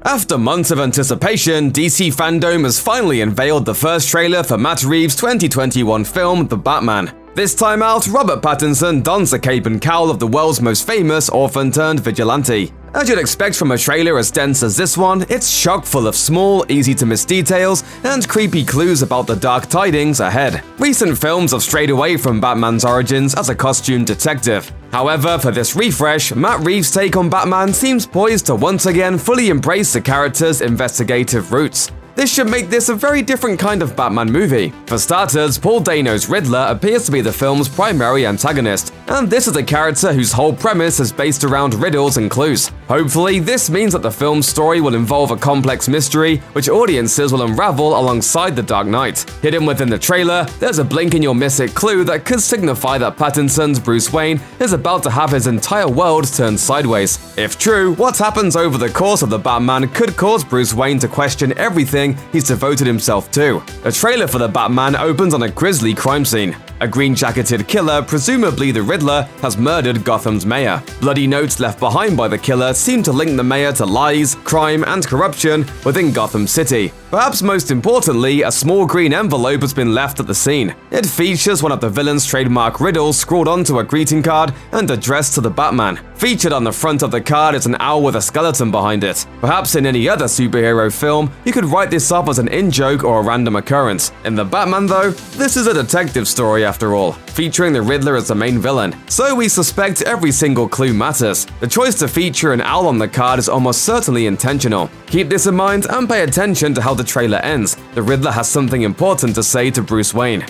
After months of anticipation, DC fandom has finally unveiled the first trailer for Matt Reeves' 2021 film, The Batman. This time out, Robert Pattinson dons the cape and cowl of the world's most famous orphan-turned-vigilante. As you'd expect from a trailer as dense as this one, it's chock full of small, easy-to-miss details and creepy clues about the dark tidings ahead. Recent films have strayed away from Batman's origins as a costumed detective. However, for this refresh, Matt Reeves' take on Batman seems poised to once again fully embrace the character's investigative roots. This should make this a very different kind of Batman movie. For starters, Paul Dano's Riddler appears to be the film's primary antagonist, and this is a character whose whole premise is based around riddles and clues. Hopefully, this means that the film's story will involve a complex mystery which audiences will unravel alongside The Dark Knight. Hidden within the trailer, there's a blink-and-you'll-miss-it clue that could signify that Pattinson's Bruce Wayne is about to have his entire world turned sideways. If true, what happens over the course of The Batman could cause Bruce Wayne to question everything he's devoted himself to. The trailer for The Batman opens on a grisly crime scene. A green-jacketed killer, presumably the Riddler, has murdered Gotham's mayor. Bloody notes left behind by the killer seem to link the mayor to lies, crime, and corruption within Gotham City. Perhaps most importantly, a small green envelope has been left at the scene. It features one of the villain's trademark riddles scrawled onto a greeting card and addressed to the Batman. Featured on the front of the card is an owl with a skeleton behind it. Perhaps in any other superhero film, you could write this up as an in-joke or a random occurrence. In The Batman, though, this is a detective story after all, featuring the Riddler as the main villain. So we suspect every single clue matters. The choice to feature an owl on the card is almost certainly intentional. Keep this in mind and pay attention to how the trailer ends. The Riddler has something important to say to Bruce Wayne.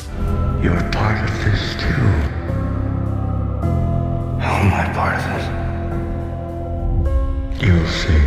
You're part of this too. How am I part of it? You'll see.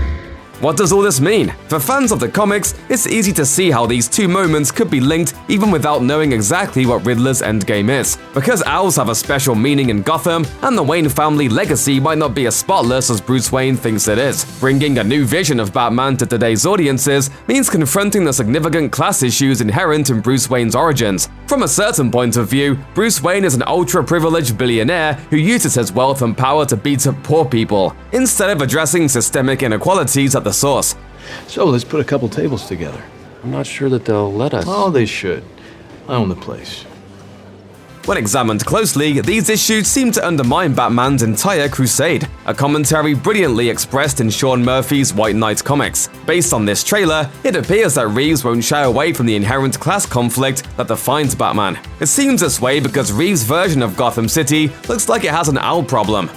What does all this mean? For fans of the comics, it's easy to see how these two moments could be linked even without knowing exactly what Riddler's endgame is. Because owls have a special meaning in Gotham, and the Wayne family legacy might not be as spotless as Bruce Wayne thinks it is. Bringing a new vision of Batman to today's audiences means confronting the significant class issues inherent in Bruce Wayne's origins. From a certain point of view, Bruce Wayne is an ultra-privileged billionaire who uses his wealth and power to beat up poor people, instead of addressing systemic inequalities at the source. So let's put a couple tables together. I'm not sure that they'll let us. Oh, they should. I own the place. When examined closely, these issues seem to undermine Batman's entire crusade, a commentary brilliantly expressed in Sean Murphy's White Knight comics. Based on this trailer, it appears that Reeves won't shy away from the inherent class conflict that defines Batman. It seems this way because Reeves' version of Gotham City looks like it has an owl problem.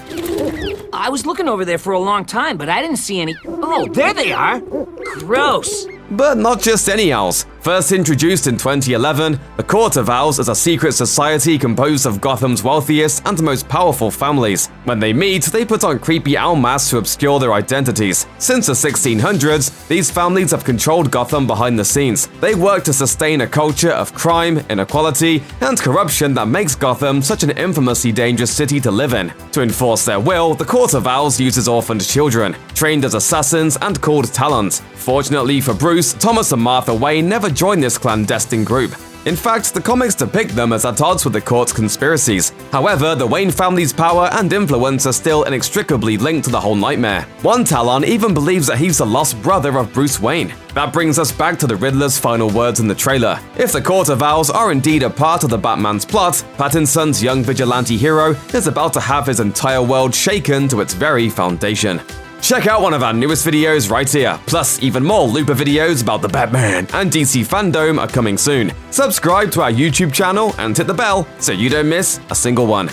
I was looking over there for a long time, but I didn't see any. Oh, there they are! Gross! But not just any owls. First introduced in 2011, the Court of Owls is a secret society composed of Gotham's wealthiest and most powerful families. When they meet, they put on creepy owl masks to obscure their identities. Since the 1600s, these families have controlled Gotham behind the scenes. They work to sustain a culture of crime, inequality, and corruption that makes Gotham such an infamously dangerous city to live in. To enforce their will, the Court of Owls uses orphaned children, trained as assassins and called Talons. Fortunately for Bruce, Thomas and Martha Wayne never joined this clandestine group. In fact, the comics depict them as at odds with the court's conspiracies. However, the Wayne family's power and influence are still inextricably linked to the whole nightmare. One Talon even believes that he's the lost brother of Bruce Wayne. That brings us back to the Riddler's final words in the trailer. If the Court of Owls are indeed a part of the Batman's plot, Pattinson's young vigilante hero is about to have his entire world shaken to its very foundation. Check out one of our newest videos right here, plus even more Looper videos about the Batman and DC fandom are coming soon. Subscribe to our YouTube channel and hit the bell so you don't miss a single one.